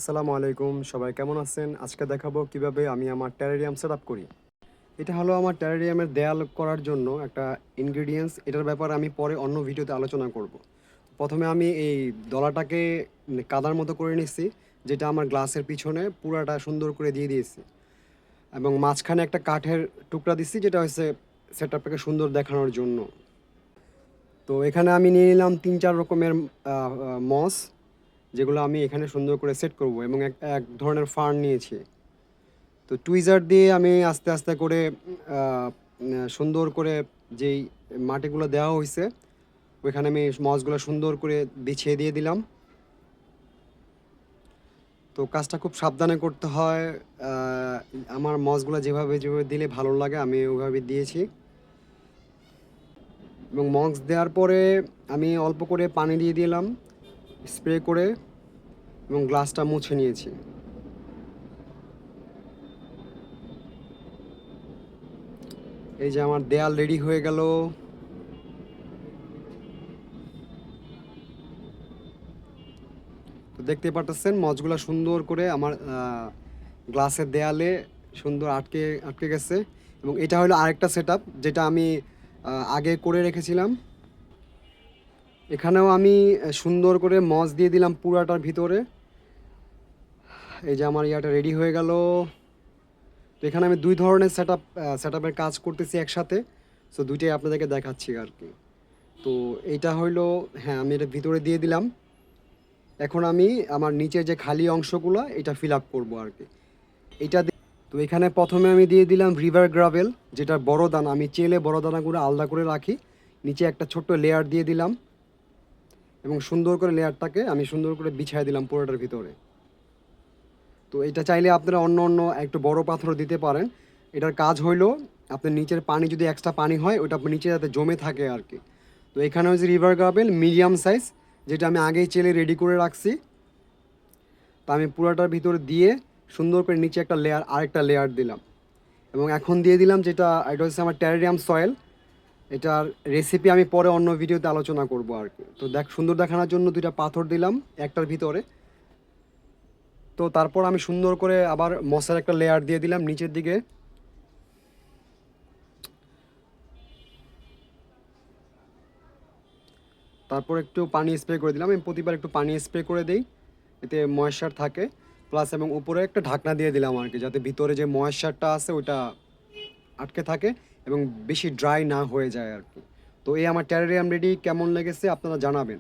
আসসালামু আলাইকুম, সবাই কেমন আছেন? আজকে দেখাবো কিভাবে আমি আমার টেরারিয়াম সেটআপ করি। এটা হলো আমার টেরারিয়ামের দেয়াল করার জন্য একটা ইনগ্রেডিয়েন্টস। এটার ব্যাপারে আমি পরে অন্য ভিডিওতে আলোচনা করব। প্রথমে আমি এই দলাটাকে কাদার মতো করে নিচ্ছি, যেটা আমার গ্লাসের পিছনে পুরাটা সুন্দর করে দিয়ে দিয়েছি, এবং মাঝখানে একটা কাঠের টুকরা দিচ্ছি, যেটা হচ্ছে সেটআপটাকে সুন্দর দেখানোর জন্য। তো এখানে আমি নিয়ে নিলাম ৩-৪ রকমের মস, যেগুলো আমি এখানে সুন্দর করে সেট করব, এবং এক এক ধরনের ফার্ন নিয়েছি। তো টুইজার দিয়ে আমি আস্তে আস্তে করে সুন্দর করে যেই মাটিগুলো দেওয়া হয়েছে ওইখানে আমি মসগুলো সুন্দর করে বিছিয়ে দিয়ে দিলাম। তো কাজটা খুব সাবধানে করতে হয়। আহ, আমার মসগুলো যেভাবে যেভাবে দিলে ভালো লাগে আমি ওইভাবে দিয়েছি, এবং মস দেওয়ার পরে আমি অল্প করে পানি দিয়ে দিলাম স্প্রে করে, এবং গ্লাসটা মুছে নিয়েছি। এই যে আমার দেয়াল রেডি হয়ে গেল। তো দেখতে পারতেছেন মজগুলা সুন্দর করে আমার গ্লাসের দেয়ালে সুন্দর আটকে আটকে গেছে। এবং এটা হলো আরেকটা সেটআপ, যেটা আমি আগে করে রেখেছিলাম। এখানেও আমি সুন্দর করে মজ দিয়ে দিলাম পুরাটার ভিতরে। এই যে আমার ইয়াটা রেডি হয়ে গেল। তো এখানে আমি দুই ধরনের সেটআপের কাজ করতেছি একসাথে। সো দুইটাই আপনাদেরকে দেখাচ্ছি আর কি। তো এইটা হইলো, হ্যাঁ, আমি এটা ভিতরে দিয়ে দিলাম। এখন আমি আমার নিচের যে খালি অংশগুলো এটা ফিল আপ করবো আর কি। এটা তো এখানে প্রথমে আমি দিয়ে দিলাম রিভার গ্রাভেল, যেটার বড় দানা, আমি চেলে বড় দানাগুলো আলাদা করে রাখি। নিচে একটা ছোট্ট লেয়ার দিয়ে দিলাম, এবং সুন্দর করে লেয়ারটাকে আমি সুন্দর করে বিছিয়ে দিলাম পুরোটার ভিতরে। তো এটা চাইলে আপনারা অন্য অন্য একটু বড় পাথর দিতে পারেন। এটার কাজ হইলো আপনার নিচের পানি যদি এক্সট্রা পানি হয় ওটা আপনার নিচে যাতে জমে থাকে আর কি। তো এখানে হচ্ছে রিভার গ্রাভেল মিডিয়াম সাইজ, যেটা আমি আগেই চেলে রেডি করে রাখছি। তো আমি পুরোটার ভিতরে দিয়ে সুন্দর করে নিচে একটা লেয়ার, আরেকটা লেয়ার দিলাম, এবং এখন দিয়ে দিলাম যেটা, এটা হচ্ছে আমার টেরারিয়াম সয়েল। এটার রেসিপি আমি পরে অন্য ভিডিওতে আলোচনা করব আর কি। তো সুন্দর দেখানোর জন্য দুইটা পাথর দিলাম একটার ভিতরে। তো তারপর আমি সুন্দর করে আবার মশার একটা লেয়ার দিয়ে দিলাম নিচের দিকে। তারপর একটু পানি স্প্রে করে দিলাম, আমি প্রতিবার একটু পানি স্প্রে করে দিই, এতে ময়েশ্চার থাকে। প্লাস এবং উপরে একটা ঢাকনা দিয়ে দিলাম আর কি, যাতে ভিতরে যে ময়েশ্চারটা আছে ওইটা আটকে থাকে এবং বেশি ড্রাই না হয়ে যায় আর কি। তো এই আমার টেরারিয়াম রেডি। কেমন লেগেছে আপনারা জানাবেন।